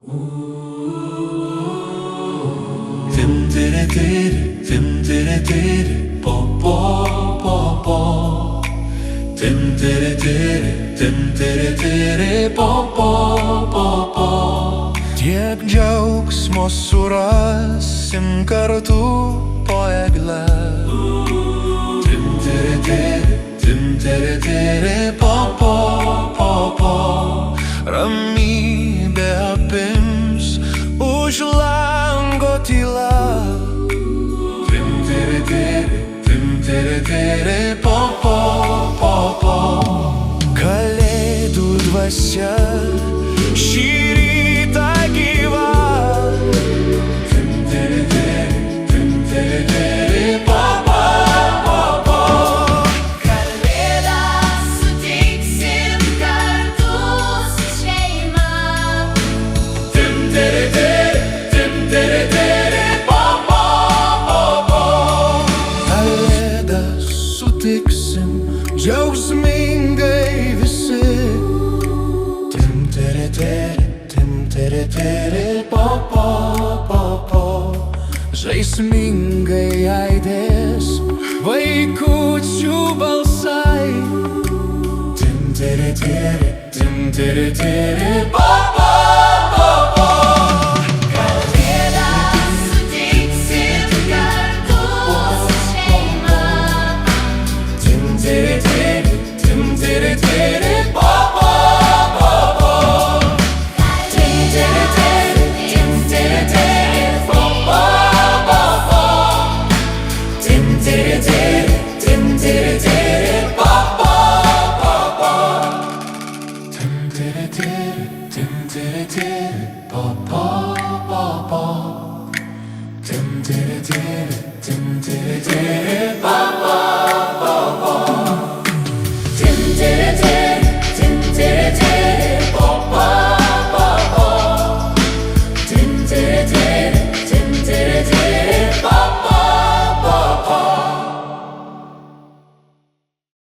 Dim dere dere, dim dere dere, bo bo bo bo. Dim dere dere, dim dere dere, bo bo bo bo. Tiek džiaugsmo surasim kartu po egle. Dim dere dere, dim dere dere, bo bo bo bo. Ramybė apims už lango tyla. Dim dere dere, dim dere dere, bo bo bo bo. Kalėdų dvasia šį rytą gyva. Dim dere dere, dim dere dere, bo bo bo bo. Kalėdas sutiksim kartu su šeima. Dim dere dere, dim dere dere, bo bo bo bo. Kalėdas sutiksim džiaugsmingai visi. Dim dere dere, dim dere dere, bo bo bo bo. Žaismingai aidės vaikučių balsai. Dim dere dere, dim dere dere, bo bo bo bo. Kalėdas sutiksim kartu su šeima. Dim dere dere, dim dere dere, bo bo bo bo. Dim dere dere, dim dere dere, bo bo bo bo. Dim dere dere, dim dere dere, bo bo bo bo. Dim dere dere, dim dere dere, bo bo bo bo. Dim dere dere, dim dere dere.